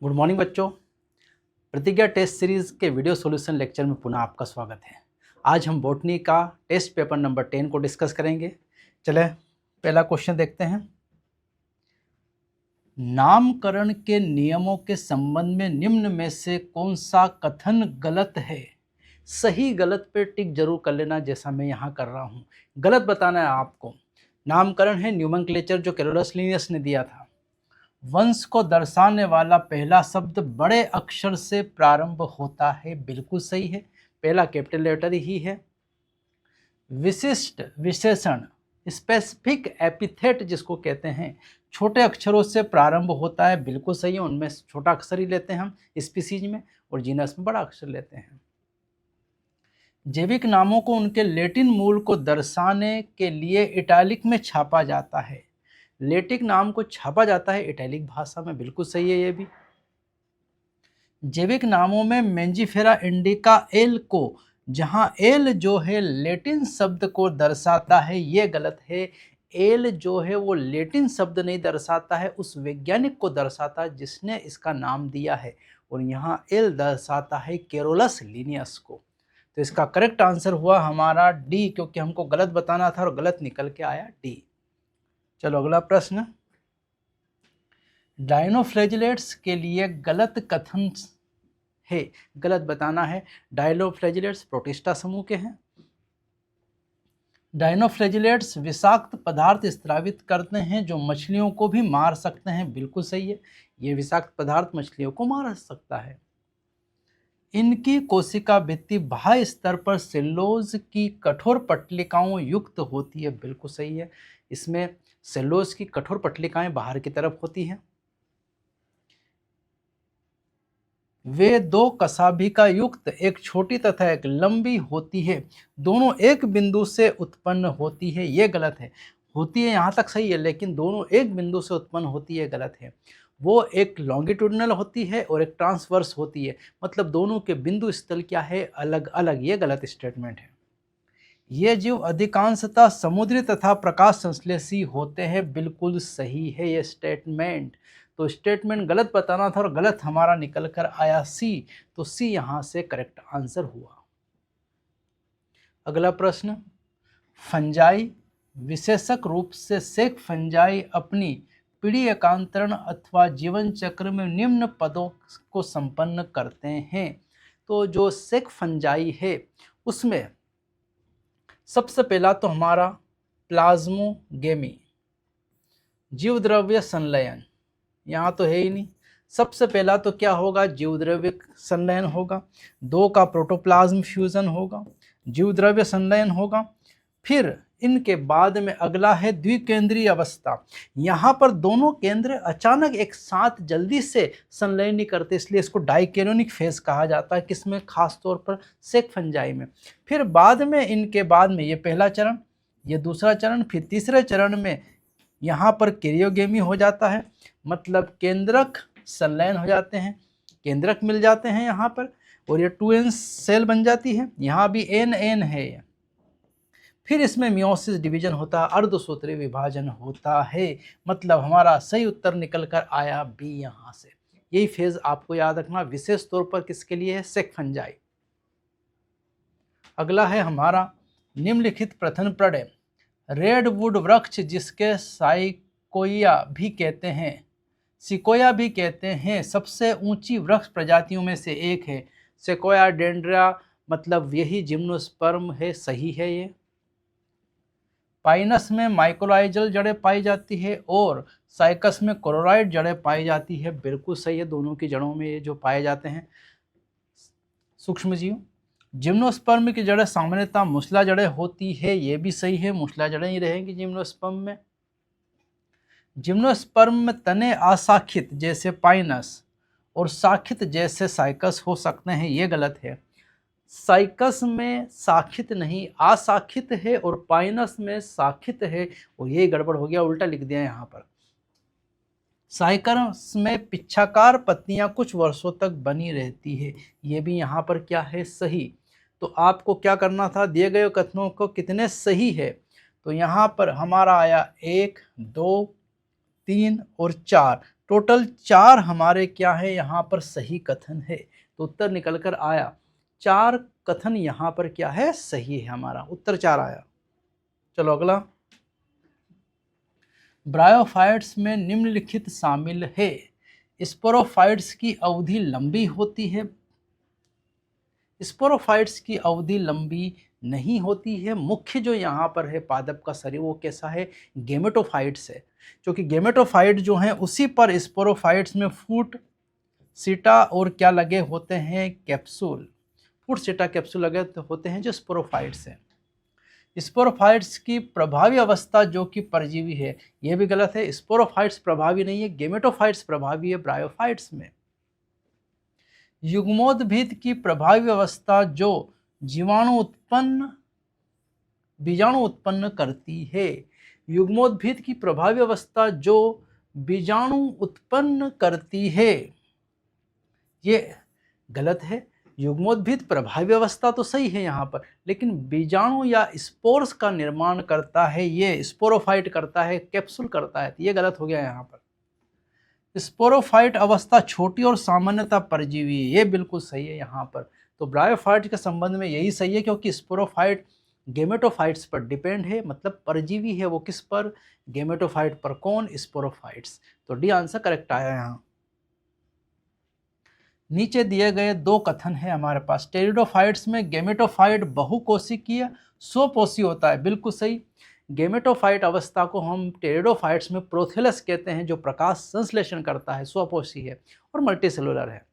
Good morning बच्चों। प्रतिज्ञा test series के वीडियो सॉल्यूशन लेक्चर में पुनः आपका स्वागत है। आज हम बॉटनी का टेस्ट पेपर नंबर 10 को डिस्कस करेंगे। चले पहला क्वेश्चन देखते हैं। नामकरण के नियमों के संबंध में निम्न में से कौन सा कथन गलत है? सही गलत पे टिक जरूर कर लेना, जैसा मैं यहाँ कर रहा हूँ। गलत बताना है आपको। नामकरण है न्यूमेनक्लेचर जो कैरोलस लिनियस ने दिया था। वंश को दर्शाने वाला पहला शब्द बड़े अक्षर से प्रारंभ होता है, बिल्कुल सही है, पहला कैपिटल लेटर ही है। विशिष्ट विशेषण स्पेसिफिक एपिथेट जिसको कहते हैं छोटे अक्षरों से प्रारंभ होता है, बिल्कुल सही है। उनमें छोटा अक्षर ही लेते हैं हम स्पीसीज में, और जीनस में बड़ा अक्षर लेते हैं। जैविक नामों को उनके लैटिन मूल को दर्शाने के लिए इटैलिक में छापा जाता है। लैटिन नाम को छापा जाता है इटैलिक भाषा में, बिल्कुल सही है ये भी। जैविक नामों में मेंजीफेरा इंडिका एल को, जहां एल जो है लैटिन शब्द को दर्शाता है, ये गलत है। एल जो है वो लैटिन शब्द नहीं दर्शाता है, उस वैज्ञानिक को दर्शाता है जिसने इसका नाम दिया है, और यहाँ एल दर्शाता है कैरोलस लिनियस को। तो इसका करेक्ट आंसर हुआ हमारा डी, क्योंकि हमको गलत बताना था और गलत निकल के आया डी। चलो अगला प्रश्न। डायनोफ्लैजिलेट्स के लिए गलत कथन है, गलत बताना है। डायनोफ्लैजिलेट्स प्रोटिस्टा समूह के हैं। डायनोफ्लैजिलेट्स विषाक्त पदार्थ स्रावित करते हैं जो मछलियों को भी मार सकते हैं, बिल्कुल सही है। ये विषाक्त पदार्थ मछलियों को मार सकता है। इनकी कोशिका भित्ति बाह्य स्तर पर सेल्यूलोज की कठोर पट्टिकाओं युक्त होती है, बिल्कुल सही है। इसमें सेल्यूलोज की कठोर पट्टिकाएं बाहर की तरफ होती हैं। वे दो कशाभिका युक्त एक छोटी तथा एक लंबी होती है, दोनों एक बिंदु से उत्पन्न होती है, ये गलत है। होती है यहाँ तक सही है, लेकिन दोनों एक बिंदु से उत्पन्न होती है, गलत है। वो एक लॉन्गिट्यूडनल होती है और एक ट्रांसवर्स होती है, मतलब दोनों के बिंदु स्थल क्या है, अलग अलग, ये गलत स्टेटमेंट है। ये जीव अधिकांशतः समुद्री तथा प्रकाश संश्लेषी होते हैं, बिल्कुल सही है ये स्टेटमेंट। तो स्टेटमेंट गलत बताना था और गलत हमारा निकल कर आया सी, तो सी यहाँ से करेक्ट आंसर हुआ। अगला प्रश्न। फंजाई विशेषक रूप से सेक फंजाई अपनी पीढ़ी एकांतरण अथवा जीवन चक्र में निम्न पदों को संपन्न करते हैं। तो जो सेक फंजाई है उसमें सबसे पहला तो हमारा प्लाज्मोगेमी, जीवद्रव्य संलयन, यहाँ तो है ही नहीं। सबसे पहला तो क्या होगा, जीवद्रव्य संलयन होगा। दो का प्रोटोप्लाज्म फ्यूजन होगा, जीवद्रव्य संलयन होगा। फिर इनके बाद में अगला है द्विकेंद्रीय अवस्था। यहाँ पर दोनों केंद्र अचानक एक साथ जल्दी से संलयन नहीं करते, इसलिए इसको डाइकेरोनिक फेज कहा जाता है, किसमें, खास तौर पर सेक फंजाई में। फिर बाद में इनके बाद में ये पहला चरण, ये दूसरा चरण, फिर तीसरे चरण में यहाँ पर कैरियोगेमी हो जाता है, मतलब केंद्रक संलयन हो जाते हैं, केंद्रक मिल जाते हैं यहाँ पर, और ये 2n सेल बन जाती है। यहाँ भी n है। फिर इसमें मियोसिस डिवीजन होता है, अर्धसूत्री विभाजन होता है, मतलब हमारा सही उत्तर निकल कर आया बी यहाँ से। यही फेज आपको याद रखना, विशेष तौर पर किसके लिए है, सेक फंजाई। अगला है हमारा निम्नलिखित प्रथन प्रडय। रेडवुड वृक्ष जिसके साइकोया भी कहते हैं, सिकोया भी कहते हैं, सबसे ऊंची वृक्ष प्रजातियों में से एक है। सेकोया डेंड्रा, मतलब यही जिम्नोस्पर्म है, सही है ये। पाइनस में माइक्रोलाइजल जड़ें पाई जाती है और साइकस में क्लोराइड जड़ें पाई जाती है, बिल्कुल सही है। दोनों की जड़ों में ये जो पाए जाते हैं सूक्ष्म जीव। जिम्नोस्पर्म की जड़ें सामान्यतः मूसला जड़ें होती है, ये भी सही है, मूसला जड़ें ही रहेंगी जिम्नोस्पर्म में। जिम्नोस्पर्म में तने अशाखित जैसे पाइनस और शाखित जैसे साइकस हो सकते हैं, ये गलत है। साइकस में शाखित नहीं, अशाखित है, और पाइनस में शाखित है, और यही गड़बड़ हो गया, उल्टा लिख दिया यहाँ पर। साइकस में पिच्छाकार पत्तियां कुछ वर्षों तक बनी रहती है, ये भी यहाँ पर क्या है, सही। तो आपको क्या करना था, दिए गए कथनों को कितने सही है, तो यहाँ पर हमारा आया 1, 2, 3 और 4, टोटल 4 हमारे क्या है यहाँ पर सही कथन है, तो उत्तर निकल कर आया 4 कथन यहाँ पर क्या है सही है, हमारा उत्तर 4 आया। चलो अगला, ब्रायोफाइट्स में निम्नलिखित शामिल है। स्पोरोफाइट्स की अवधि लंबी होती है, स्पोरोफाइट्स की अवधि लंबी नहीं होती है। मुख्य जो यहाँ पर है पादप का शरीर वो कैसा है, गेमेटोफाइट्स है, क्योंकि गेमेटोफाइट जो हैं उसी पर स्पोरोफाइट्स में फूट सीटा और क्या लगे होते हैं, कैप्सूल, फूट सीटा कैप्सूल लगे होते हैं जो स्पोरोफाइट्स हैं। स्पोरोफाइट्स की प्रभावी अवस्था जो कि परजीवी है, यह भी गलत है, स्पोरोफाइट्स प्रभावी नहीं है, गेमेटोफाइट्स प्रभावी है ब्रायोफाइट्स में। युग्मोद्भिद की प्रभावी अवस्था जो बीजाणु उत्पन्न करती है, युग्मोद्भिद की प्रभावी अवस्था जो बीजाणु उत्पन्न करती है, ये गलत है। युग्मोद्भिद प्रभावी अवस्था तो सही है यहाँ पर, लेकिन बीजाणु या स्पोर्स का निर्माण करता है, ये स्पोरोफाइट करता है, कैप्सूल करता है, तो ये गलत हो गया यहाँ पर। स्पोरोफाइट अवस्था छोटी और सामान्यतः परजीवी है, ये बिल्कुल सही है यहाँ पर। तो ब्रायोफाइट के संबंध में यही सही है, क्योंकि स्पोरोफाइट गेमेटोफाइट्स पर डिपेंड है, मतलब परजीवी है वो किस पर, गेमेटोफाइट पर। कौन, स्पोरोफाइट्स। तो डी आंसर करेक्ट आया यहाँ। नीचे दिए गए 2 कथन है हमारे पास। टेरिडोफाइट्स में गेमेटोफाइट बहुकोशिकीय स्वपोषी होता है, बिल्कुल सही। गेमेटोफाइट अवस्था को हम टेरिडोफाइट्स में प्रोथेलस कहते हैं, जो प्रकाश संश्लेषण करता है, स्वपोषी है और मल्टीसेलुलर है।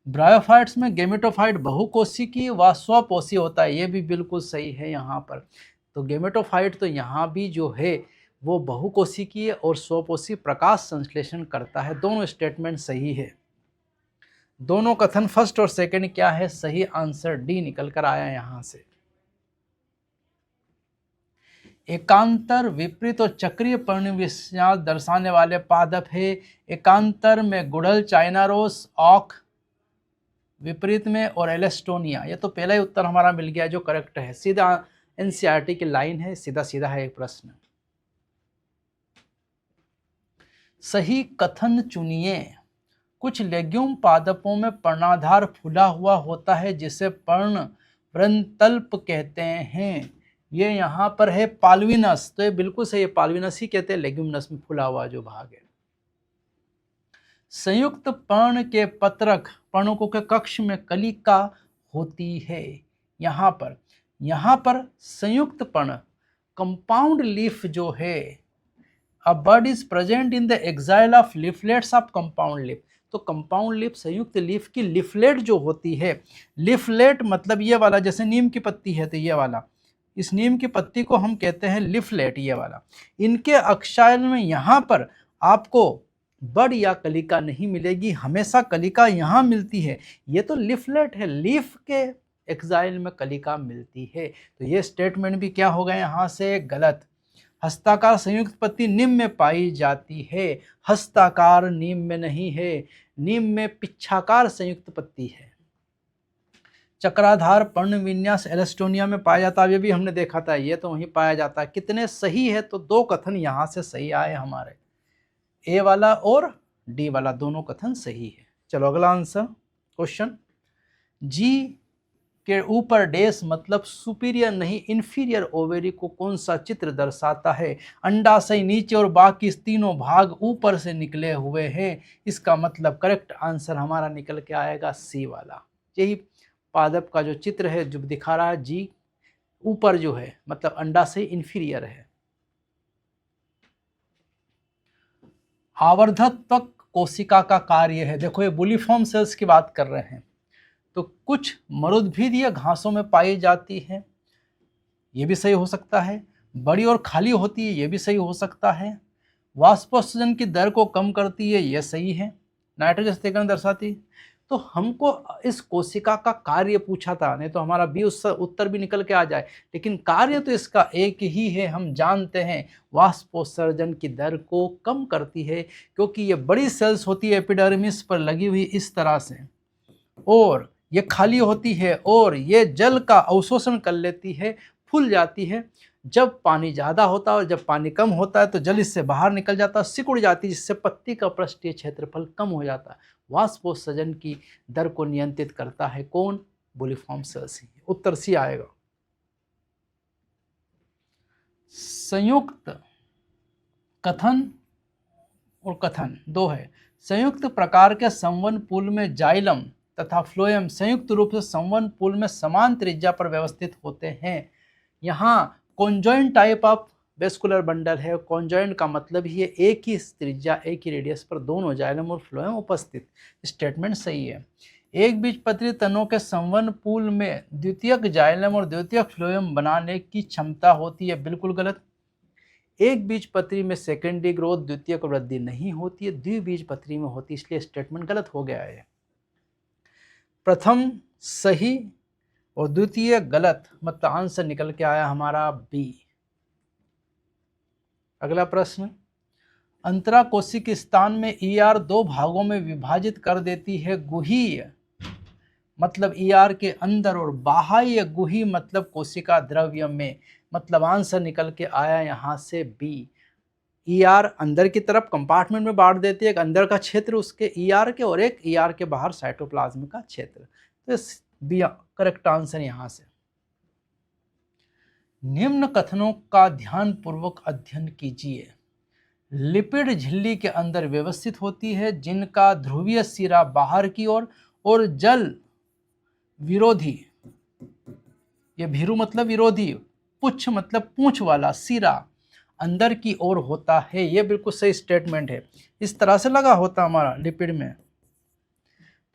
ब्रायोफाइट्स में गेमेटोफाइट बहुकोशिकीय व स्वपोषी होता है, ये भी बिल्कुल सही है यहाँ पर। तो गेमेटोफाइट तो यहाँ भी जो है वो बहुकोशिकीय और स्वपोषी प्रकाश संश्लेषण करता है, दोनों स्टेटमेंट सही है। दोनों कथन फर्स्ट और सेकंड क्या है सही, आंसर डी निकल कर आया यहाँ से। एकांतर विपरीत और चक्रीय परिविन्यास दर्शाने वाले पादप है। एकांतर में गुड़हल, चाइनारोस, ऑक, विपरीत में और एलेस्टोनिया। ये तो पहला ही उत्तर हमारा मिल गया जो करेक्ट है, सीधा एनसीईआरटी की लाइन है, सीधा सीधा है एक प्रश्न। सही कथन चुनिए। कुछ लेग्यूम पादपों में पर्णाधार फूला हुआ होता है जिसे पर्ण वृंतल्प कहते हैं। ये यहाँ पर है पाल्विनस, तो ये बिल्कुल सही है, पाल्विनस ही कहते हैं लेग्यूमिनस में फूला हुआ जो भाग है। संयुक्त पर्ण के पत्रक पर्णकों के कक्ष में कलिका होती है। यहाँ पर संयुक्त पर्ण कंपाउंड लीफ जो है, a bud is present in the axil of leaflets of compound leaf. तो कंपाउंड लीफ संयुक्त लीफ की लीफलेट जो होती है, लीफलेट मतलब ये वाला, जैसे नीम की पत्ती है तो ये वाला, इस नीम की पत्ती को हम कहते हैं लीफलेट, ये वाला। इनके अक्षायल में यहाँ पर आपको बड या कलिका नहीं मिलेगी, हमेशा कलिका यहाँ मिलती है। ये तो लीफलेट है, लीफ के एक्साइल में कलिका मिलती है, तो ये स्टेटमेंट भी क्या हो गया यहाँ से गलत। हस्ताकार संयुक्त पत्ती नीम में पाई जाती है, हस्ताकार नीम में नहीं है, नीम में पिच्छाकार संयुक्त पत्ती है। चक्राधार पर्ण विन्यास एलेस्टोनिया में पाया जाता है, ये भी हमने देखा था, ये तो वहीं पाया जाता है। कितने सही है, तो 2 कथन यहाँ से सही आए हमारे, ए वाला और डी वाला, दोनों कथन सही है। चलो अगला आंसर क्वेश्चन, जी के ऊपर डैश मतलब सुपीरियर नहीं इंफीरियर ओवेरी को कौन सा चित्र दर्शाता है। अंडाशय नीचे और बाकी तीनों भाग ऊपर से निकले हुए हैं, इसका मतलब करेक्ट आंसर हमारा निकल के आएगा सी वाला। यही पादप का जो चित्र है जो दिखा रहा है, जी ऊपर जो है मतलब अंडाशय इंफीरियर है। आवर्धक कोशिका का कार्य है, देखो ये बुलिफॉर्म सेल्स की बात कर रहे हैं, तो कुछ मरुद्भिदीय घासों में पाई जाती है, ये भी सही हो सकता है। बड़ी और खाली होती है, ये भी सही हो सकता है। वाष्पोत्सर्जन की दर को कम करती है, ये सही है। नाइट्रोजन स्थिरीकरण दर्शाती, तो हमको इस कोशिका का कार्य पूछा था, नहीं तो हमारा बी उत्तर भी निकल के आ जाए, लेकिन कार्य तो इसका एक ही है, हम जानते हैं वाष्पोत्सर्जन की दर को कम करती है, क्योंकि ये बड़ी सेल्स होती है एपिडर्मिस पर लगी हुई इस तरह से, और ये खाली होती है और ये जल का अवशोषण कर लेती है, फूल जाती है। जब पानी ज़्यादा होता है और जब पानी कम होता है तो जल इससे बाहर निकल जाता है, सिकुड़ जाती है, जिससे पत्ती का पृष्ठीय क्षेत्रफल कम हो जाता है। वाष्पोत्सर्जन की दर को नियंत्रित करता है कौन? बोलिफॉर्म सेल्स ही। उत्तर सी आएगा। संयुक्त कथन और कथन दो है। संयुक्त प्रकार के संवहन पूल में जाइलम तथा फ्लोएम संयुक्त रूप से संवहन पूल में समान त्रिज्या पर व्यवस्थित होते हैं। यहाँ conjoint type of vascular bundle है। कॉन्जॉइंट का मतलब ही है एक ही त्रिज्या, एक ही रेडियस पर दोनों जाइलम और फ्लोएम उपस्थित। स्टेटमेंट सही है। एक बीजपत्री तनों के संवहन पूल में द्वितीयक जाइलम और द्वितीयक फ्लोएम बनाने की क्षमता होती है, बिल्कुल गलत। एक बीजपत्री में सेकेंडरी ग्रोथ द्वितीयक वृद्धि नहीं होती है, द्विबीजपत्री में होती है, इसलिए स्टेटमेंट गलत हो गया है। प्रथम सही और द्वितीय गलत, मतलब आंसर निकल के आया हमारा बी। अगला प्रश्न, अंतराकोशिक स्थान में ईआर दो भागों में विभाजित कर देती है। गुहीय मतलब ईआर के अंदर और बाह्य गुही मतलब कोशिका द्रव्य में, मतलब आंसर निकल के आया यहां से बी। ईआर अंदर की तरफ कंपार्टमेंट में बांट देती है, एक अंदर का क्षेत्र उसके ईआर के और एक ईआर के बाहर साइटोप्लाज्म का क्षेत्र। तो इस बी करेक्ट आंसर यहां से। निम्न कथनों का ध्यानपूर्वक अध्ययन कीजिए। लिपिड झिल्ली के अंदर व्यवस्थित होती है, जिनका ध्रुवीय सिरा बाहर की ओर और जल विरोधी, ये भीरु मतलब विरोधी, पुच्छ मतलब पूंछ वाला सिरा अंदर की ओर होता है। ये बिल्कुल सही स्टेटमेंट है। इस तरह से लगा होता हमारा लिपिड में।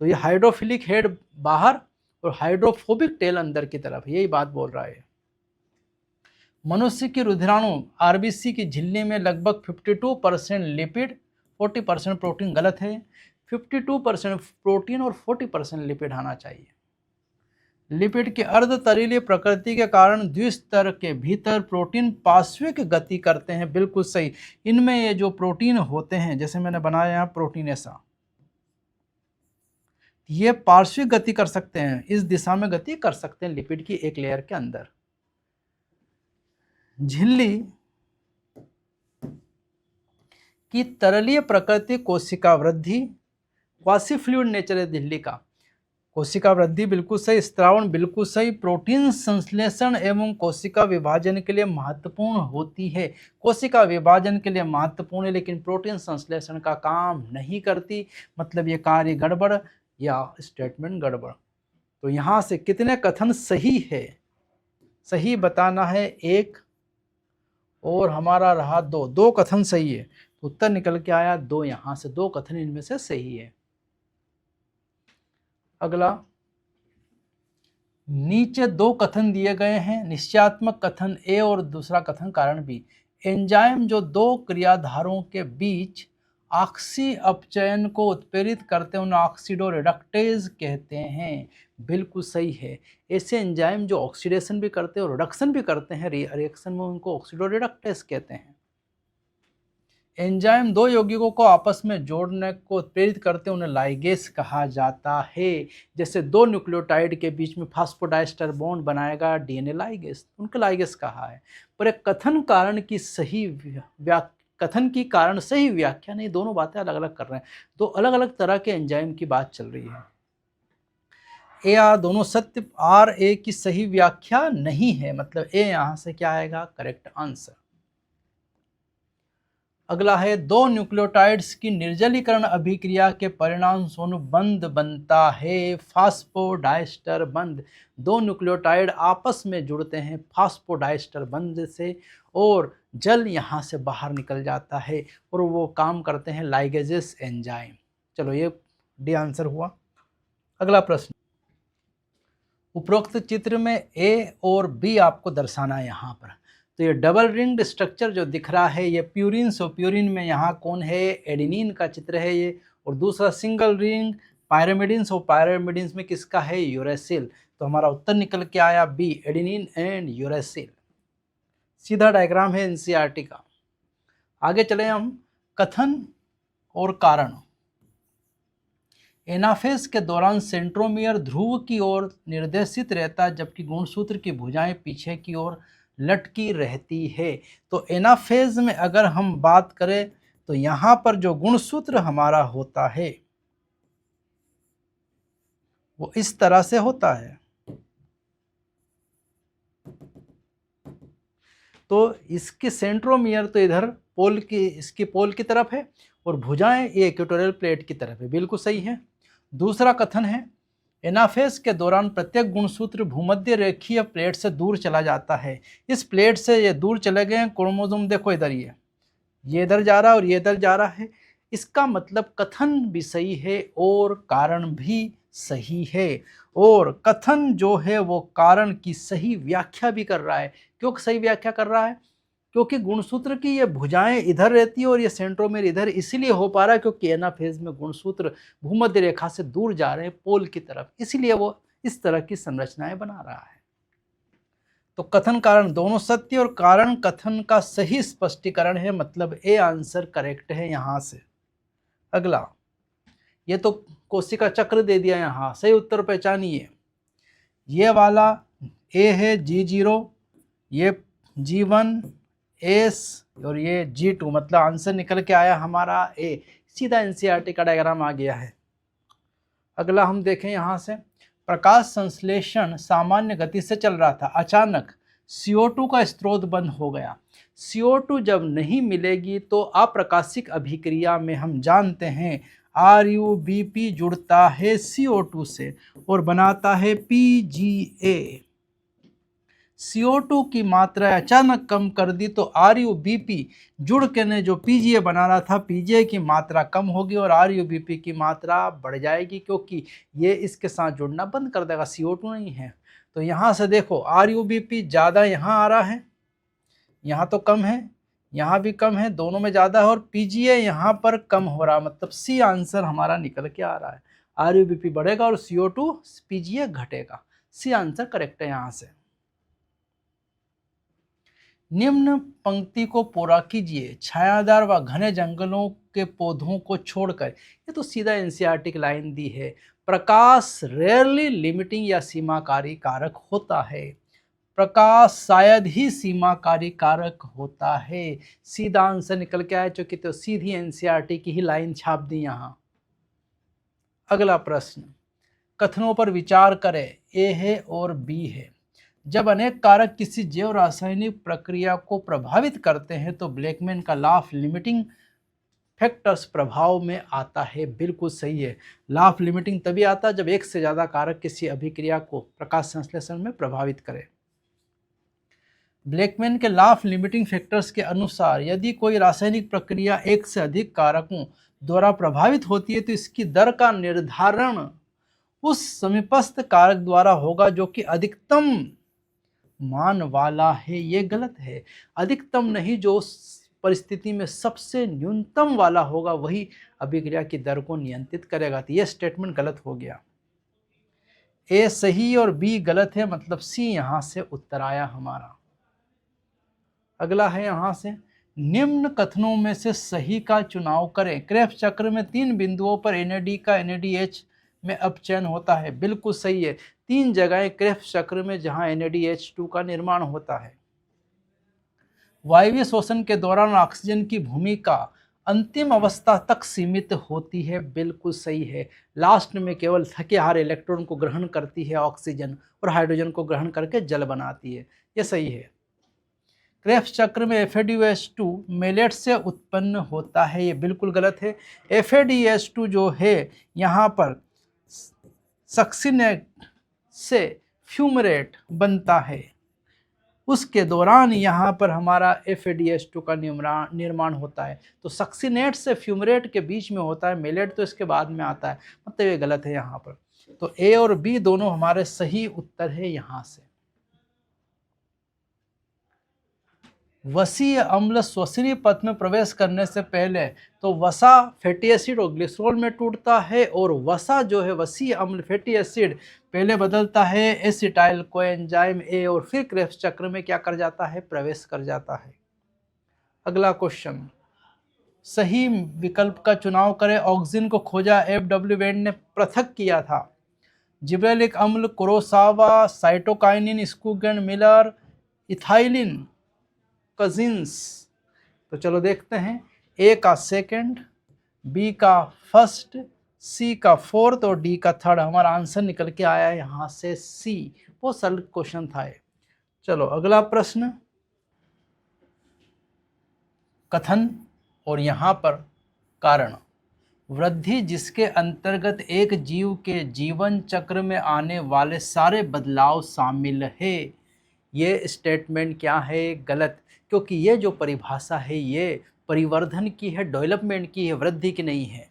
तो ये हाइड्रोफिलिक हेड बाहर और हाइड्रोफोबिक टेल अंदर की तरफ, यही बात बोल रहा है। मनुष्य की रुधिराणु आरबीसी की झिल्ली में लगभग 52% लिपिड 40% प्रोटीन, गलत है। 52% प्रोटीन और 40% लिपिड आना चाहिए। लिपिड की अर्धतरीलीय प्रकृति के कारण द्विस्तर के भीतर प्रोटीन पार्श्विक गति करते हैं, बिल्कुल सही। इनमें ये जो प्रोटीन होते हैं, जैसे मैंने बनाया यहाँ प्रोटीन ऐसा, ये पार्श्विक गति कर सकते हैं, इस दिशा में गति कर सकते हैं लिपिड की एक लेयर के अंदर। झिल्ली की तरलीय प्रकृति कोशिका वृद्धि, क्वासी फ्लूइड नेचर है झिल्ली का। कोशिका वृद्धि बिल्कुल सही, स्त्रावण बिल्कुल सही, प्रोटीन संश्लेषण एवं कोशिका विभाजन के लिए महत्वपूर्ण होती है। कोशिका विभाजन के लिए महत्वपूर्ण है, लेकिन प्रोटीन संश्लेषण का काम नहीं करती, मतलब ये कार्य गड़बड़ या स्टेटमेंट गड़बड़। तो यहाँ से कितने कथन सही है? सही बताना है एक और हमारा रहा दो, दो कथन सही है। तो उत्तर निकल के आया दो, यहाँ से दो कथन इनमें से सही है। अगला, नीचे दो कथन दिए गए हैं, निश्चयात्मक कथन ए और दूसरा कथन कारण बी। एंजाइम जो दो क्रियाधारों के बीच ऑक्सी अपचयन को उत्प्रेरित करते हैं उन्हें ऑक्सीडोरिडक्टेज कहते हैं, बिल्कुल सही है। ऐसे एंजाइम जो ऑक्सीडेशन भी करते हैं और रिडक्शन भी करते हैं रिएक्शन में, उनको ऑक्सीडोरिडक्टेज कहते हैं। एंजाइम दो यौगिकों को आपस में जोड़ने को प्रेरित करते हैं, उन्हें लाइगेस कहा जाता है। जैसे दो न्यूक्लियोटाइड के बीच में फास्फोडाइस्टर बॉन्ड बनाएगा डीएनए लाइगेस, उनके लाइगेस कहा है। पर एक कथन कारण की सही कथन की कारण सही व्याख्या नहीं, दोनों बातें अलग अलग कर रहे हैं। दो अलग अलग तरह के एंजाइम की बात चल रही है। ए आर दोनों सत्य, आर ए की सही व्याख्या नहीं है, मतलब ए यहां से क्या आएगा? Correct answer. अगला है, दो न्यूक्लियोटाइड्स की निर्जलीकरण अभिक्रिया के परिणाम स्वरूप बंध बनता है, फास्फोडाइस्टर बंध। दो न्यूक्लियोटाइड आपस में जुड़ते हैं फास्फोडाइस्टर बंध से और जल यहाँ से बाहर निकल जाता है और वो काम करते हैं लाइगेजेस एंजाइम। चलो ये डी आंसर हुआ। अगला प्रश्न, उपरोक्त चित्र में ए और बी आपको दर्शाना है यहाँ पर। तो ये डबल रिंग्ड स्ट्रक्चर जो दिख रहा है ये प्यूरिन, सो प्यूरिन में यहाँ कौन है? एडेनिन का चित्र है ये। और दूसरा सिंगल रिंग पायरामिडिन्स, और पायरामिडिन्स में किसका है? यूरेसिल। तो हमारा उत्तर निकल के आया बी, एडेनिन एंड यूरेसिल। सीधा डायग्राम है एनसीईआरटी का। आगे चले हम, कथन और कारण। एनाफेज के दौरान सेंट्रोमियर ध्रुव की ओर निर्देशित रहता है, जबकि गुणसूत्र की भुजाएं पीछे की ओर लटकी रहती है। तो एनाफेज में अगर हम बात करें तो यहाँ पर जो गुणसूत्र हमारा होता है वो इस तरह से होता है। तो इसके सेंट्रोमियर तो इधर पोल की, इसकी पोल की तरफ है और भुजाएं ये इक्वेटोरियल प्लेट की तरफ है, बिल्कुल सही है। दूसरा कथन है एनाफेज के दौरान प्रत्येक गुणसूत्र भूमध्य रेखीय प्लेट से दूर चला जाता है। इस प्लेट से ये दूर चले गए हैं। क्रोमोसोम देखो इधर, ये इधर जा रहा है और ये इधर जा रहा है। इसका मतलब कथन भी सही है और कारण भी सही है, और कथन जो है वो कारण की सही व्याख्या भी कर रहा है। क्यों सही व्याख्या कर रहा है? क्योंकि गुणसूत्र की ये भुजाएं इधर रहती है और ये सेंट्रोमेर इधर, इसलिए हो पा रहा है क्योंकि एनाफेज में गुणसूत्र भूमध्य रेखा से दूर जा रहे हैं पोल की तरफ, इसलिए वो इस तरह की संरचनाएं बना रहा है। तो कथन कारण दोनों सत्य और कारण कथन का सही स्पष्टीकरण है, मतलब ए आंसर करेक्ट है यहां से। अगला, ये तो कोशिका चक्र दे दिया, यहां सही उत्तर पहचानिए। ये वाला ए है G0, ये G1 S और ये G2, मतलब आंसर निकल के आया हमारा ए। सीधा एनसीईआरटी का डायग्राम आ गया है। अगला हम देखें यहां से, प्रकाश संश्लेषण सामान्य गति से चल रहा था, अचानक CO2 का स्रोत बंद हो गया। CO2 जब नहीं मिलेगी तो अप्रकाशिक अभिक्रिया में हम जानते हैं RuBp जुड़ता है CO2 से और बनाता है PGA। CO2 की मात्रा अचानक कम कर दी तो RuBp जुड़ के ने जो PGA बना रहा था, PGA की मात्रा कम होगी और RuBp की मात्रा बढ़ जाएगी, क्योंकि ये इसके साथ जुड़ना बंद कर देगा, CO2 नहीं है। तो यहाँ से देखो RuBp ज़्यादा यहाँ आ रहा है, यहाँ तो कम है, यहाँ भी कम है, दोनों में ज़्यादा है, और PGA यहाँ पर कम हो रहा है, मतलब सी आंसर हमारा निकल के आ रहा है। RuBp बढ़ेगा और CO2 PGA घटेगा, सी आंसर करेक्ट है यहाँ से। निम्न पंक्ति को पूरा कीजिए, छायादार व घने जंगलों के पौधों को छोड़कर। ये तो सीधा एनसीईआरटी की लाइन दी है, प्रकाश रेयरली लिमिटिंग या सीमाकारी कारक होता है। प्रकाश शायद ही सीमाकारी कारक होता है, सीधा आंसर निकल के आया, चूंकि तो सीधी एनसीईआरटी की ही लाइन छाप दी यहाँ। अगला प्रश्न, कथनों पर विचार करें, ए है और बी है। जब अनेक कारक किसी जैव रासायनिक प्रक्रिया को प्रभावित करते हैं तो ब्लैकमैन का लॉ ऑफ लिमिटिंग फैक्टर्स प्रभाव में आता है, बिल्कुल सही है। लॉ ऑफ लिमिटिंग तभी आता है जब एक से ज़्यादा कारक किसी अभिक्रिया को प्रकाश संश्लेषण में प्रभावित करे। ब्लैकमैन के लॉ ऑफ लिमिटिंग फैक्टर्स के अनुसार यदि कोई रासायनिक प्रक्रिया एक से अधिक कारकों द्वारा प्रभावित होती है तो इसकी दर का निर्धारण उस समीपस्थ कारक द्वारा होगा जो कि अधिकतम मान वाला है। ये गलत है, अधिकतम नहीं, जो परिस्थिति में सबसे न्यूनतम वाला होगा वही अभिक्रिया की दर को नियंत्रित करेगा। तो ये स्टेटमेंट गलत हो गया। ए सही और बी गलत है, मतलब सी यहां से उत्तर आया हमारा। अगला है यहां से, निम्न कथनों में से सही का चुनाव करें। क्रेब्स चक्र में 3 बिंदुओं पर NAD का NADH में अपचयन होता है, बिल्कुल सही है। 3 जगहें क्रेब्स चक्र में जहां NADH2 का निर्माण होता है। वायवीय शोषण के दौरान ऑक्सीजन की भूमिका अंतिम अवस्था तक सीमित होती है, बिल्कुल सही है। लास्ट में केवल थके हारे इलेक्ट्रॉन को ग्रहण करती है ऑक्सीजन और हाइड्रोजन को ग्रहण करके जल बनाती है, ये सही है। क्रेब्स चक्र में FADH2 मेलेट से उत्पन्न होता है, ये बिल्कुल गलत है। FADH2 जो है यहाँ पर सक्सिनेट से फ्यूमरेट बनता है, उसके दौरान यहाँ पर हमारा FADH2 का निर्माण होता है। तो सक्सिनेट से फ्यूमरेट के बीच में होता है, मेलेट तो इसके बाद में आता है, मतलब ये गलत है यहाँ पर। तो ए और बी दोनों हमारे सही उत्तर है यहाँ से। वसीय अम्ल श्वसनीय पथ में प्रवेश करने से पहले तो वसा फैटी एसिड और ग्लिसरॉल में टूटता है, और वसा जो है वसीय अम्ल फैटी एसिड पहले बदलता है एसिटाइल कोएंजाइम ए और फिर क्रेब्स चक्र में क्या कर जाता है, प्रवेश कर जाता है। अगला क्वेश्चन, सही विकल्प का चुनाव करें। ऑक्सीजन को खोजा FW वेंड ने पृथक किया था। जिब्रेलिक अम्ल, Kurosawa, cytokinin, Skoog Miller, ethylene Cousins. तो चलो देखते हैं, ए का सेकंड, बी का फर्स्ट, सी का फोर्थ और डी का थर्ड। हमारा आंसर निकल के आया है यहाँ से सी। बहुत सरल क्वेश्चन था ये। चलो अगला प्रश्न, कथन और यहाँ पर कारण। वृद्धि जिसके अंतर्गत एक जीव के जीवन चक्र में आने वाले सारे बदलाव शामिल है। ये स्टेटमेंट क्या है? गलत, क्योंकि ये जो परिभाषा है ये परिवर्धन की है, डेवलपमेंट की है, वृद्धि की नहीं है।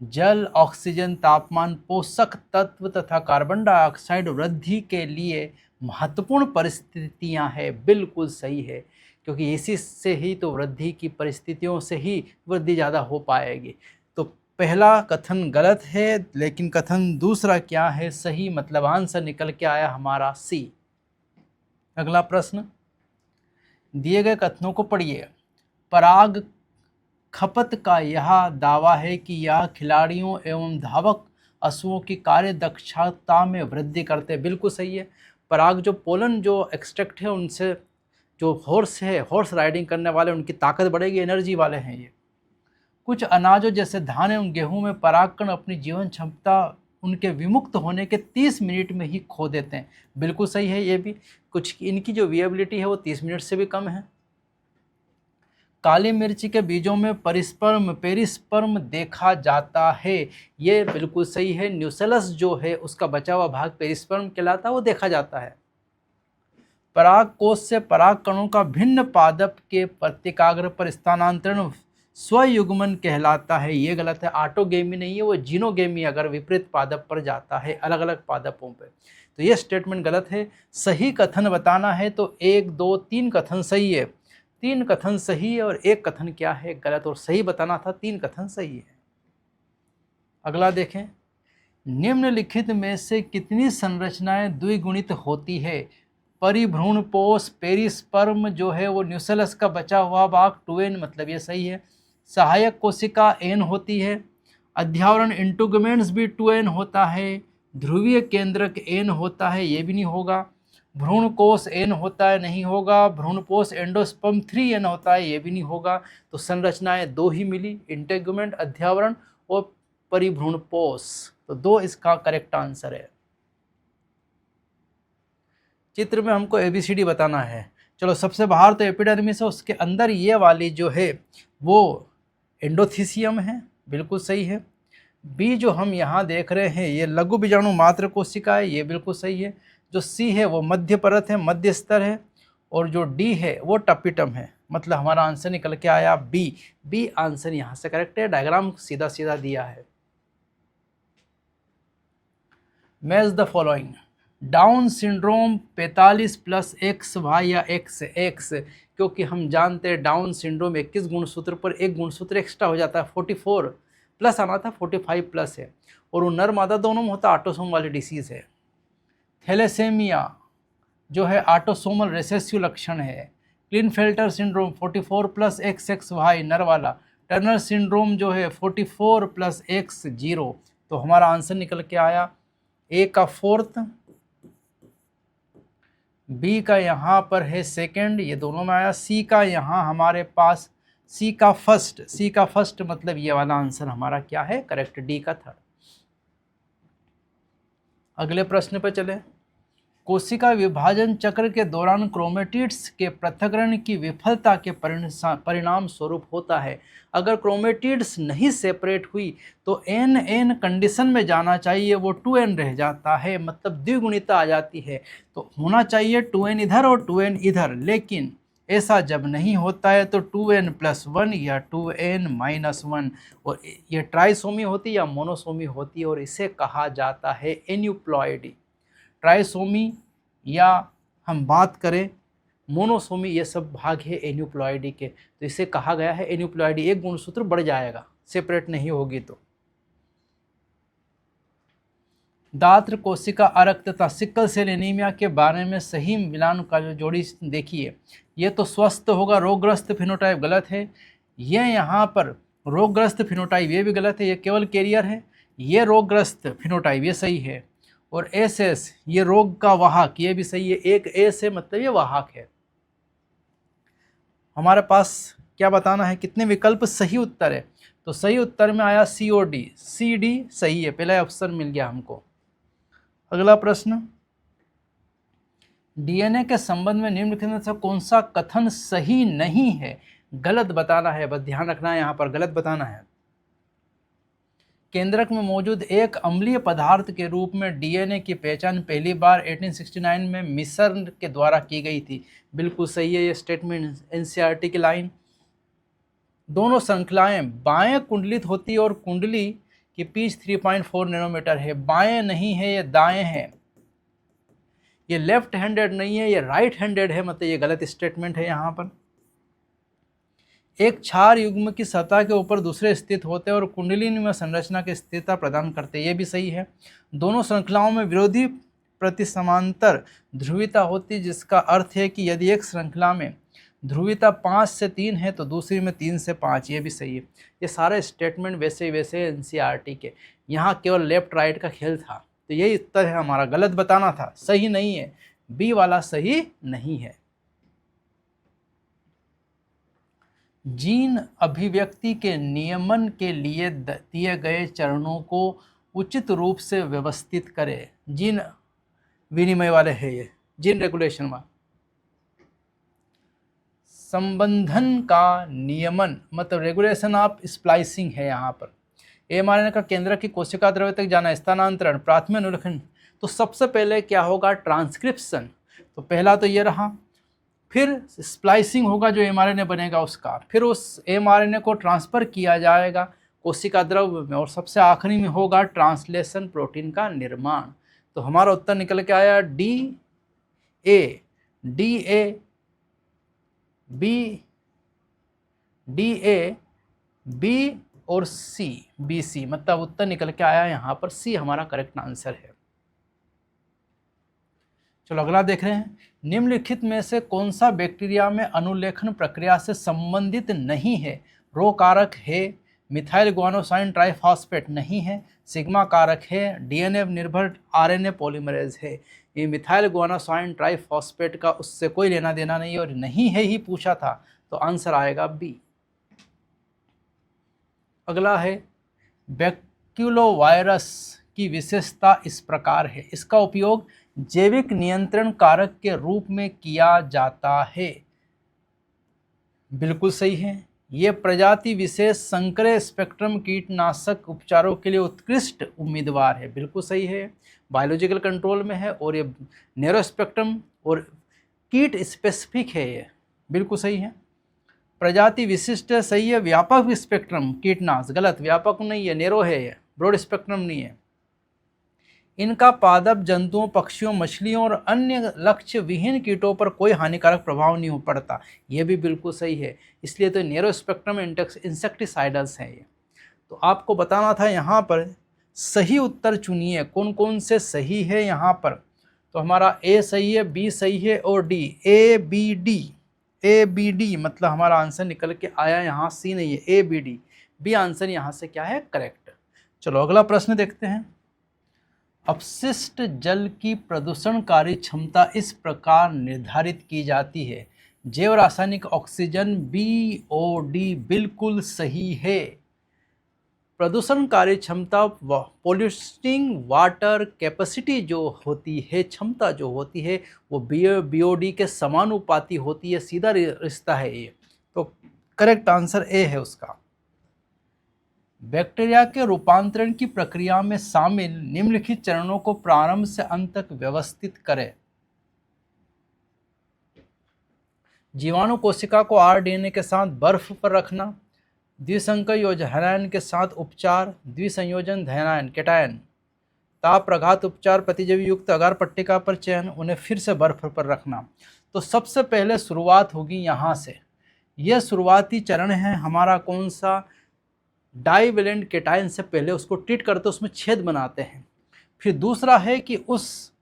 जल, ऑक्सीजन, तापमान, पोषक तत्व तथा कार्बन डाइऑक्साइड वृद्धि के लिए महत्वपूर्ण परिस्थितियां हैं। बिल्कुल सही है, क्योंकि इसी से ही तो वृद्धि की परिस्थितियों से ही वृद्धि ज़्यादा हो पाएगी। तो पहला कथन गलत है, लेकिन कथन दूसरा क्या है? सही। मतलब आंसर निकल के आया हमारा सी। अगला प्रश्न, दिए गए कथनों को पढ़िए। पराग खपत का यह दावा है कि यह खिलाड़ियों एवं धावक अश्वों की कार्य दक्षता में वृद्धि करते हैं। बिल्कुल सही है। पराग जो पोलन जो एक्सट्रैक्ट है उनसे जो हॉर्स है, हॉर्स राइडिंग करने वाले, उनकी ताकत बढ़ेगी, एनर्जी वाले हैं ये। कुछ अनाजों जैसे धान एवं गेहूं में परागकण अपनी जीवन क्षमता उनके विमुक्त होने के 30 मिनट में ही खो देते हैं। बिल्कुल सही है ये भी। कुछ इनकी जो विएबिलिटी है वो 30 मिनट से भी कम है। काली मिर्ची के बीजों में परिस्पर्म पेरिस्पर्म देखा जाता है। ये बिल्कुल सही है। न्यूसेलस जो है उसका बचा हुआ भाग पेरिस्पर्म कहलाता है, वो देखा जाता है। पराग कोश से पराग कणों का भिन्न पादप के प्रत्येकाग्र पर स्थानांतरण स्वयुग्मन कहलाता है। ये गलत है। ऑटोगेमी नहीं है, वो जीनोगेमी अगर विपरीत पादप पर जाता है, अलग अलग पादपों पे। तो ये स्टेटमेंट गलत है। सही कथन बताना है तो 1, 2, 3 कथन सही है। 3 कथन सही है और 1 कथन क्या है? गलत। और सही बताना था, 3 कथन सही है। अगला देखें, निम्नलिखित में से कितनी संरचनाएं द्विगुणित होती है? परिभ्रूणपोष पेरिस्पर्म जो है वो न्यूसेलस का बचा हुआ भाग 2n, मतलब ये सही है। सहायक कोशिका n होती है। अध्यावरण इंटुगमेंट्स भी 2n होता है। ध्रुवीय केंद्रक n होता है, ये भी नहीं होगा। भ्रूणकोश n होता है, नहीं होगा। भ्रूणपोष एंडोस्पर्म 3n होता है, ये भी नहीं होगा। तो संरचनाएं 2 ही मिली, इंटेगुमेंट, अध्यावरण और परिभ्रूणपोष। तो 2 इसका करेक्ट आंसर है। चित्र में हमको ABCD बताना है। चलो सबसे बाहर तो एपिडर्मिस है, उसके अंदर ये वाली जो है वो एंडोथीसियम है। बिल्कुल सही है। बी जो हम यहाँ देख रहे हैं ये लघु बीजाणु मात्र कोशिका है, ये बिल्कुल सही है। जो सी है वो मध्य परत है, मध्य स्तर है। और जो डी है वो टपिटम है। मतलब हमारा आंसर निकल के आया बी। बी आंसर यहाँ से करेक्ट है। डायग्राम सीधा सीधा दिया है। Match the following. Down syndrome 45+XY या XX, क्योंकि हम जानते हैं डाउन सिंड्रोम 21 गुणसूत्र पर 1 गुणसूत्र एक्स्ट्रा हो जाता है, 44 प्लस आना था, 45 प्लस है। और वो नर मादा दोनों में होता, ऑटोसोम वाली डिसीज़ है। थैलेसेमिया जो है ऑटोसोमल रिसेसिव लक्षण है। क्लिनफेल्टर सिंड्रोम 44+XXY नर वाला। टर्नर सिंड्रोम जो है 44+X0। तो हमारा आंसर निकल के आया ए का 4th, बी का यहाँ पर है 2nd, ये दोनों में आया। सी का यहाँ हमारे पास सी का फर्स्ट मतलब ये वाला आंसर हमारा क्या है? करेक्ट, डी का 3rd। अगले प्रश्न पर चले। कोशिका विभाजन चक्र के दौरान क्रोमेटिड्स के पृथक्करण की विफलता के परिणाम स्वरूप होता है। अगर क्रोमेटिड्स नहीं सेपरेट हुई तो n कंडीशन में जाना चाहिए, वो 2n रह जाता है, मतलब द्विगुणिता आ जाती है। तो होना चाहिए 2n इधर और 2n इधर, लेकिन ऐसा जब नहीं होता है तो 2n+1 या 2n-1, और ये ट्राइसोमी होती है या मोनोसोमी होती है, और इसे कहा जाता है एन्यूप्लॉइडी। ट्राइसोमी या हम बात करें मोनोसोमी, ये सब भाग है एन्यूप्लॉइडी के। तो इसे कहा गया है एन्यूप्लॉइडी। 1 गुणसूत्र बढ़ जाएगा, सेपरेट नहीं होगी तो। दात्र कोशिका अरक्त तथा सिकल सेल एनीमिया के बारे में सही मिलान का जो जोड़ी देखिए। ये तो स्वस्थ होगा, रोगग्रस्त फिनोटाइप गलत है। ये यहाँ पर रोगग्रस्त फिनोटाइप, ये भी गलत है, ये केवल कैरियर है। ये रोगग्रस्त फिनोटाइप, ये सही है। और एस ये रोग का वाहक, ये भी सही है। एक ए से मतलब ये वाहक है। हमारे पास क्या बताना है, कितने विकल्प सही उत्तर है? तो सही उत्तर में आया सी और डी। सी डी सही है, पहला ऑप्शन मिल गया हमको। अगला प्रश्न, डीएनए के संबंध में निम्नलिखित में से कौन सा कथन सही नहीं है? गलत बताना है, बस ध्यान रखना है, यहाँ पर गलत बताना है। केंद्रक में मौजूद एक अम्लीय पदार्थ के रूप में डीएनए की पहचान पहली बार 1869 में मिस्र के द्वारा की गई थी। बिल्कुल सही है ये स्टेटमेंट, एनसीईआरटी की लाइन। दोनों श्रृंखलाएं बाएं कुंडलित होती है और कुंडली की पिच 3.4 नैनोमीटर है। बाएं नहीं है, ये दाएं है। ये लेफ्ट हैंडेड नहीं है, ये राइट हैंडेड है, मतलब ये गलत स्टेटमेंट है। यहाँ पर एक क्षार युग्म की सतह के ऊपर दूसरे स्थित होते हैं और कुंडली में संरचना की स्थिरता प्रदान करते हैं, ये भी सही है। दोनों श्रृंखलाओं में विरोधी प्रतिसमांतर ध्रुवीयता होती है, जिसका अर्थ है कि यदि एक श्रृंखला में ध्रुवीयता 5 से 3 है तो दूसरी में 3 से 5, ये भी सही है। ये सारे स्टेटमेंट वैसे वैसे एनसीईआरटी के, यहाँ केवल लेफ्ट राइट का खेल था। तो यही उत्तर है हमारा, गलत बताना था, सही नहीं है, बी वाला सही नहीं है। जीन अभिव्यक्ति के नियमन के लिए दिए गए चरणों को उचित रूप से व्यवस्थित करें। जीन विनिमय वाले है ये, जीन रेगुलेशन वाला। संबंधन का नियमन मतलब रेगुलेशन ऑफ स्प्लाइसिंग है यहाँ पर। एमआरएनए का केंद्र की कोशिका द्रव्य तक जाना, स्थानांतरण, प्राथमिक अनुलेखन। तो सबसे पहले क्या होगा, ट्रांसक्रिप्शन। तो पहला तो ये रहा, फिर स्प्लाइसिंग होगा जो एमआरएनए बनेगा उसका, फिर उस एमआरएनए को ट्रांसफ़र किया जाएगा कोशिका द्रव्य में, और सबसे आखिरी में होगा ट्रांसलेशन, प्रोटीन का निर्माण। तो हमारा उत्तर निकल के आया डी ए बी और सी, बी सी, मतलब उत्तर निकल के आया यहाँ पर सी हमारा करेक्ट आंसर है। चलो अगला देख रहे हैं, निम्नलिखित में से कौन सा बैक्टीरिया में अनुलेखन प्रक्रिया से संबंधित नहीं है? रो कारक है, मिथाइल गुआनोसाइन ट्राइफॉस्फेट नहीं है, सिग्मा कारक है, डीएनए निर्भर आरएनए पॉलीमरेज है। ये मिथाइल गुआनोसाइन ट्राइफॉस्फेट का उससे कोई लेना देना नहीं और नहीं है ही पूछा था, तो आंसर आएगा बी। अगला है, बैक्यूलोवायरस की विशेषता इस प्रकार है, इसका उपयोग जैविक नियंत्रण कारक के रूप में किया जाता है। बिल्कुल सही है। ये प्रजाति विशेष संकरे स्पेक्ट्रम कीटनाशक उपचारों के लिए उत्कृष्ट उम्मीदवार है। बिल्कुल सही है, बायोलॉजिकल कंट्रोल में है और ये नैरो स्पेक्ट्रम और कीट स्पेसिफिक है, ये बिल्कुल सही है। प्रजाति विशिष्ट सही है, व्यापक स्पेक्ट्रम कीटनाशक गलत, व्यापक नहीं है, नैरो है, ये ब्रॉड स्पेक्ट्रम नहीं है। इनका पादप जंतुओं, पक्षियों, मछलियों और अन्य लक्ष्य विहीन कीटों पर कोई हानिकारक प्रभाव नहीं पड़ता, ये भी बिल्कुल सही है। इसलिए तो नैरो स्पेक्ट्रम इंसेक्टिसाइडल्स हैं ये। तो आपको बताना था यहाँ पर सही उत्तर चुनिए, कौन कौन से सही है यहाँ पर। तो हमारा ए सही है, बी सही है और डी, ए बी डी मतलब हमारा आंसर निकल के आया यहाँ सी नहीं है, A B D, B answer यहाँ से क्या है, करेक्ट। चलो अगला प्रश्न देखते हैं। अपशिष्ट जल की प्रदूषणकारी क्षमता इस प्रकार निर्धारित की जाती है। जैव रासायनिक ऑक्सीजन BOD बिल्कुल सही है। प्रदूषणकारी क्षमता पोल्यूटिंग वाटर कैपेसिटी जो होती है, क्षमता जो होती है वो BOD के समानुपाती होती है, सीधा रिश्ता है ये। तो करेक्ट आंसर ए है उसका। बैक्टीरिया के रूपांतरण की प्रक्रिया में शामिल निम्नलिखित चरणों को प्रारंभ से अंत तक व्यवस्थित करें। जीवाणु कोशिका को RDNA के साथ बर्फ पर रखना, द्विसंयोजन हेनायन के साथ उपचार, द्विसंयोजन हेनायन केटायन, ताप प्रघात उपचार, प्रतिजैवी युक्त अगार पट्टिका पर चयन, उन्हें फिर से बर्फ पर रखना। तो सबसे पहले शुरुआत होगी यहाँ से, यह शुरुआती चरण है हमारा कौन सा, डाइवेलेंट केटायन से पहले उसको ट्रीट करते उसमें छेद बनाते हैं। फिर दूसरा है कि उस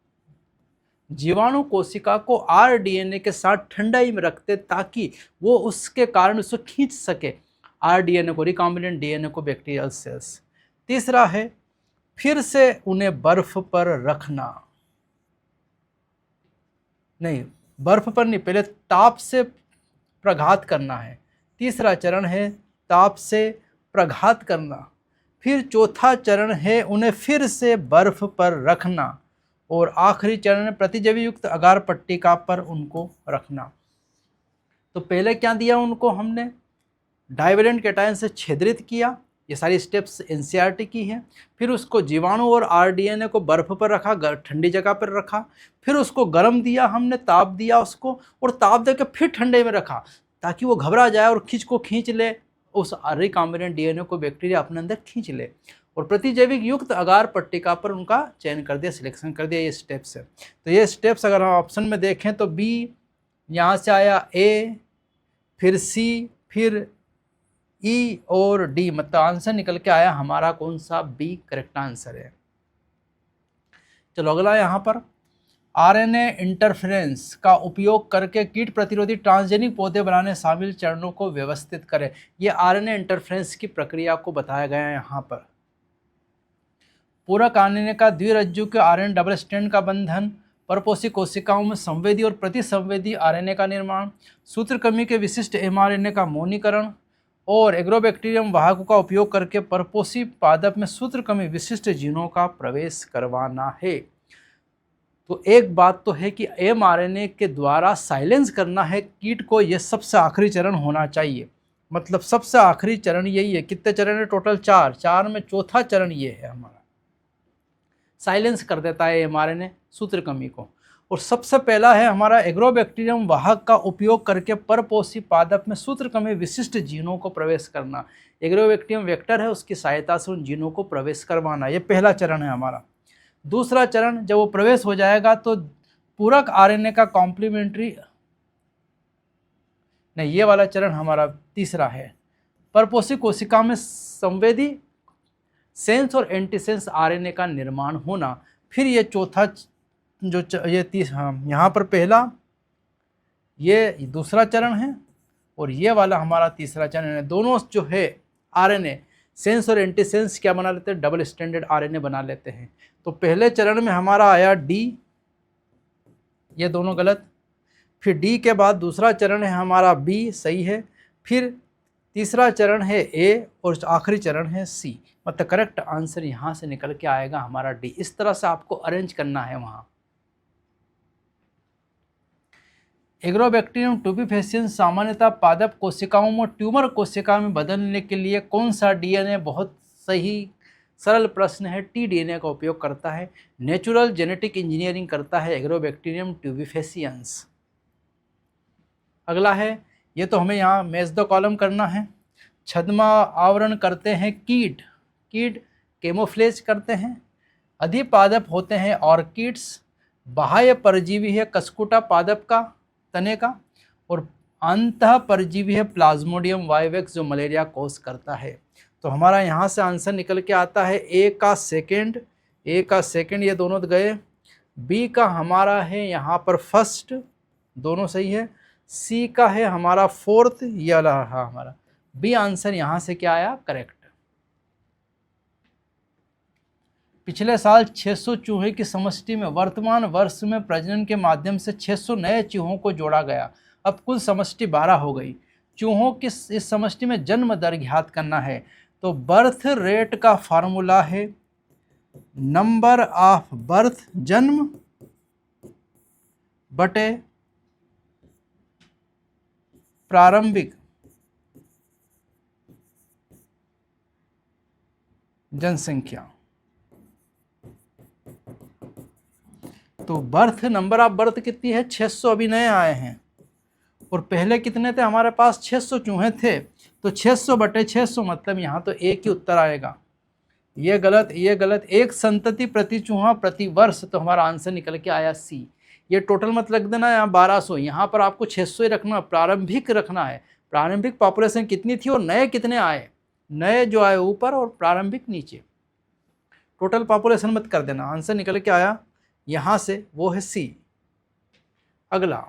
जीवाणु कोशिका को RDNA के साथ ठंडाई में रखते ताकि वो उसके कारण उसको खींच सके, RDNA को, रिकॉम्बिनेंट DNA को, बैक्टीरियल सेल्स। तीसरा है फिर से उन्हें बर्फ पर रखना, नहीं बर्फ पर नहीं, पहले ताप से प्रघात करना है। तीसरा चरण है ताप से प्रघात करना। फिर चौथा चरण है उन्हें फिर से बर्फ पर रखना। और आखिरी चरण है प्रतिजैवी युक्त अगार पट्टिका पर उनको रखना। तो पहले क्या दिया उनको हमने, डाइवेलेंट कैटायन से छेदित किया, ये सारी स्टेप्स एनसीईआरटी की है। फिर उसको जीवाणु और आरडीएनए को बर्फ पर रखा, ठंडी जगह पर रखा। फिर उसको गर्म दिया हमने, ताप दिया उसको, और ताप देकर फिर ठंडे में रखा ताकि वो घबरा जाए और खींच ले, उस रिकॉम्बिनेंट डीएनए को बैक्टीरिया अपने अंदर खींच ले। और प्रतिजैविक युक्त अगार पट्टिका पर उनका चयन कर दिया, सिलेक्शन कर दिया। ये स्टेप्स है। तो ये स्टेप्स अगर हम ऑप्शन में देखें तो बी, यहाँ से आया ए, फिर सी, फिर ई और डी, मतलब आंसर निकल के आया हमारा कौन सा, बी करेक्ट आंसर है। चलो अगला यहाँ पर, आरएनए इंटरफेरेंस का उपयोग करके कीट प्रतिरोधी ट्रांसजेनिक पौधे बनाने शामिल चरणों को व्यवस्थित करें। ये आरएनए इंटरफेरेंस की प्रक्रिया को बताया गया है यहाँ पर। पूरक आरएनए का द्विरज्जु के आरएनए डबल स्ट्रैंड का बंधन, परपोषी कोशिकाओं में संवेदी और प्रतिसंवेदी आरएनए का निर्माण, सूत्रकृमि के विशिष्ट एमआरएनए का मौनीकरण, और एग्रोबैक्टीरियम वाहकों का उपयोग करके परपोषी पादप में सूत्रकृमि विशिष्ट जीनों का प्रवेश करवाना है। तो एक बात तो है कि एमआरएनए के द्वारा साइलेंस करना है कीट को, यह सबसे आखिरी चरण होना चाहिए। मतलब सबसे आखिरी चरण यही है। कितने चरण है टोटल, 4, 4 में चौथा चरण ये है हमारा, साइलेंस कर देता है एमआरएनए सूत्रकृमि को। और सबसे पहला है हमारा एग्रोबैक्टीरियम वाहक का उपयोग करके परपोषी पादप में सूत्रकृमि विशिष्ट जीनों को प्रवेश करना। एग्रोबैक्टीरियम वेक्टर है, उसकी सहायता से उन जीनों को प्रवेश करवाना, ये पहला चरण है हमारा। दूसरा चरण, जब वो प्रवेश हो जाएगा तो पूरक आरएनए का कॉम्प्लीमेंट्री, नहीं ये वाला चरण हमारा तीसरा है, परपोषी कोशिका में संवेदी सेंस और एंटीसेंस आरएनए का निर्माण होना। फिर ये चौथा जो ये यहाँ पर पहला ये दूसरा चरण है और ये वाला हमारा तीसरा चरण है। दोनों जो है आरएनए सेंस और एंटीसेंस क्या बना लेते हैं, डबल स्ट्रैंडेड आरएनए बना लेते हैं। तो पहले चरण में हमारा आया डी, ये दोनों गलत। फिर डी के बाद दूसरा चरण है हमारा बी, सही है। फिर तीसरा चरण है ए और आखिरी चरण है सी। मतलब करेक्ट आंसर यहाँ से निकल के आएगा हमारा डी। इस तरह से आपको अरेंज करना है वहाँ। एग्रोबैक्टीरियम टूबिफेसियंस सामान्यतः पादप कोशिकाओं में ट्यूमर कोशिका में बदलने के लिए कौन सा डीएनए, बहुत सही सरल प्रश्न है, टी डीएनए का उपयोग करता है। नेचुरल जेनेटिक इंजीनियरिंग करता है एग्रोबैक्टीरियम ट्यूबिफेसियंस। अगला है, ये तो हमें यहाँ मैच द कॉलम करना है। छद्म आवरण करते हैं कीट, कीट कैमोफ्लेज करते हैं। अधिपादप होते हैं ऑर्किड्स। बाह्य परजीवी है कसकुटा पादप का, तने का। और अंतः परजीवी है प्लाज्मोडियम वाइवेक्स जो मलेरिया कोज करता है। तो हमारा यहाँ से आंसर निकल के आता है ए का सेकेंड, ए का सेकेंड ये दोनों गए। बी का हमारा है यहाँ पर फर्स्ट, दोनों सही है। सी का है हमारा फोर्थ, ये वाला हाँ हमारा बी आंसर यहाँ से क्या आया, करेक्ट। पिछले साल 600 चूहे की समष्टि में वर्तमान वर्ष में प्रजनन के माध्यम से 600 नए चूहों को जोड़ा गया। अब कुल समष्टि 12 हो गई। चूहों की इस समष्टि में जन्म दर ज्ञात करना है। तो बर्थ रेट का फार्मूला है नंबर ऑफ बर्थ, जन्म बटे प्रारंभिक जनसंख्या। तो बर्थ, नंबर ऑफ बर्थ कितनी है, 600 अभी नए आए हैं। और पहले कितने थे हमारे पास, 600 चूहे थे। तो 600 बटे 600 मतलब यहाँ तो एक ही उत्तर आएगा। ये गलत, ये गलत। एक संतति प्रति चूहा प्रति वर्ष, तो हमारा आंसर निकल के आया सी। ये टोटल मत लग देना यहाँ 1200, यहाँ पर आपको 600 ही रखना, प्रारंभिक रखना है। प्रारंभिक पॉपुलेशन कितनी थी और नए कितने आए, नए जो आए ऊपर और प्रारंभिक नीचे। टोटल पॉपुलेशन मत कर देना। आंसर निकल के आया यहाँ से, वो है सी। अगला,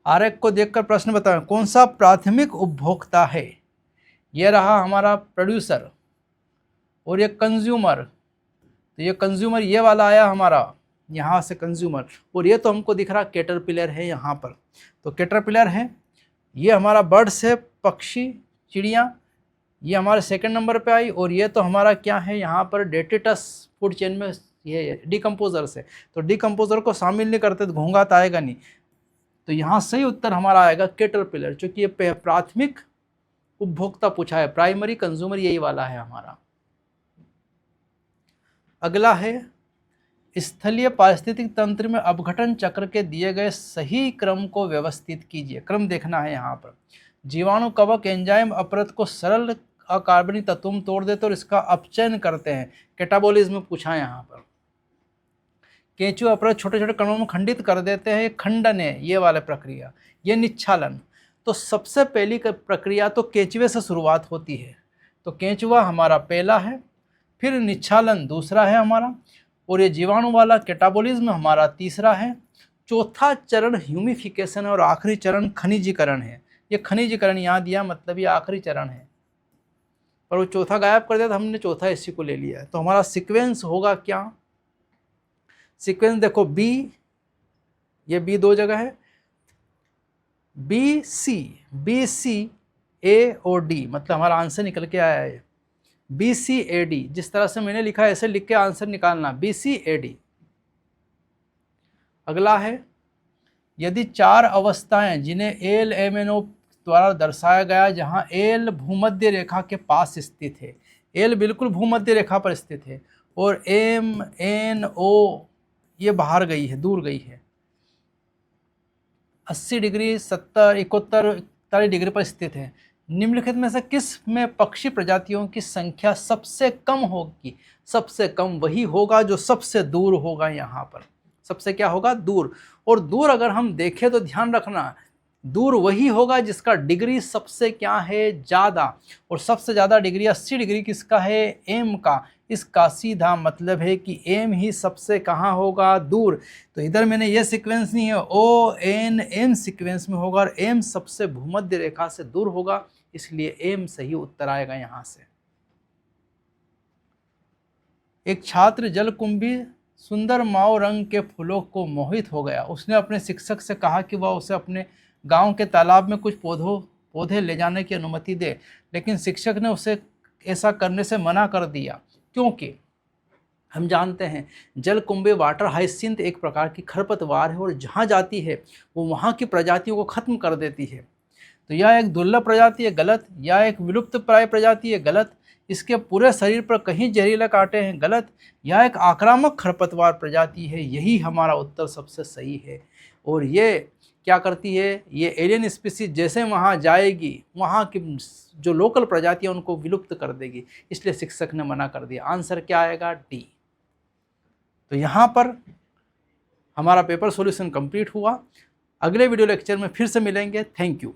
आरेख को देखकर प्रश्न बताएं, कौन सा प्राथमिक उपभोक्ता है। यह रहा हमारा प्रोड्यूसर और ये कंज्यूमर। तो ये कंज्यूमर ये वाला आया हमारा, यहाँ से कंज्यूमर, और ये तो हमको दिख रहा कैटरपिलर है यहाँ पर। तो कैटरपिलर है, ये हमारा बर्ड्स है, पक्षी चिड़िया, ये हमारे सेकंड नंबर पे आई। और ये तो हमारा क्या है यहाँ पर डेट्रिटस, फूड चेन में ये डिकम्पोजर्स है। तो डिकम्पोजर को शामिल नहीं करते तो घोंघा आएगा नहीं। तो यहाँ सही उत्तर हमारा आएगा कैटरपिलर, चूँकि ये प्राथमिक उपभोक्ता पूछा है, प्राइमरी कंज्यूमर यही वाला है हमारा। अगला है स्थलीय पारिस्थितिक तंत्र में अपघटन चक्र के दिए गए सही क्रम को व्यवस्थित कीजिए। क्रम देखना है यहाँ पर। जीवाणु कवक एंजाइम अपरत को सरल अकार्बनिक तत्वों में तोड़ देते और इसका अपचयन करते हैं, कैटाबोलिज्म पूछा है यहाँ पर। केंचुआ अपरत छोटे छोटे कणों में खंडित कर देते हैं, खंडन है ये वाला प्रक्रिया। ये निच्छालन। तो सबसे पहली प्रक्रिया तो केंचुए से शुरुआत होती है, तो केंचुआ हमारा पहला है, फिर निच्छालन दूसरा है हमारा, और ये जीवाणु वाला कैटाबोलिज्म हमारा तीसरा है। चौथा चरण ह्यूमिफिकेशन और आखिरी चरण खनिजीकरण है। ये खनिजीकरण यहाँ दिया, मतलब ये आखिरी चरण है, पर वो चौथा गायब कर दिया तो हमने चौथा इसी को ले लिया है। तो हमारा सीक्वेंस होगा क्या, सीक्वेंस देखो बी, ये बी दो जगह है, बी सी ए और डी, मतलब हमारा आंसर निकल के आया है बी सी ए डी। जिस तरह से मैंने लिखा है ऐसे लिख के आंसर निकालना, बी सी ए डी। अगला है यदि चार अवस्थाएं जिन्हें एल एम एन ओ द्वारा दर्शाया गया, जहां एल भूमध्य रेखा के पास स्थित है, एल बिल्कुल भूमध्य रेखा पर स्थित है, और एम एन ओ ये बाहर गई है, दूर गई है, 80 डिग्री 70 71 41 डिग्री पर स्थित है। निम्नलिखित में से किस में पक्षी प्रजातियों की संख्या सबसे कम होगी? सबसे कम वही होगा जो सबसे दूर होगा। यहाँ पर सबसे क्या होगा, दूर। और दूर अगर हम देखें तो ध्यान रखना, दूर वही होगा जिसका डिग्री सबसे क्या है, ज़्यादा। और सबसे ज़्यादा डिग्री 80 डिग्री किसका है, एम का। इसका सीधा मतलब है कि एम ही सबसे कहाँ होगा, दूर। तो इधर मैंने ये सीक्वेंस नहीं है, ओ एन एम सीक्वेंस में होगा, और एम सबसे भूमध्य रेखा से दूर होगा, इसलिए एम सही उत्तर आएगा यहाँ से। एक छात्र जलकुंभी सुंदर माओ रंग के फूलों को मोहित हो गया। उसने अपने शिक्षक से कहा कि वह उसे अपने गांव के तालाब में कुछ पौधे ले जाने की अनुमति दे, लेकिन शिक्षक ने उसे ऐसा करने से मना कर दिया, क्योंकि हम जानते हैं जलकुंभी वाटर हाइसिंथ एक प्रकार की खरपतवार है, और जहाँ जाती है वो वहाँ की प्रजातियों को खत्म कर देती है। तो यह एक दुर्लभ प्रजाति है, गलत। यह एक विलुप्त प्राय प्रजाति है, गलत। इसके पूरे शरीर पर कहीं जहरीले कांटे हैं, गलत। यह एक आक्रामक खरपतवार प्रजाति है, यही हमारा उत्तर सबसे सही है। और ये क्या करती है, ये एलियन स्पीसीज जैसे वहाँ जाएगी, वहाँ की जो लोकल प्रजातियाँ उनको विलुप्त कर देगी, इसलिए शिक्षक ने मना कर दिया। आंसर क्या आएगा, डी। तो यहाँ पर हमारा पेपर सॉल्यूशन कंप्लीट हुआ। अगले वीडियो लेक्चर में फिर से मिलेंगे। Thank you.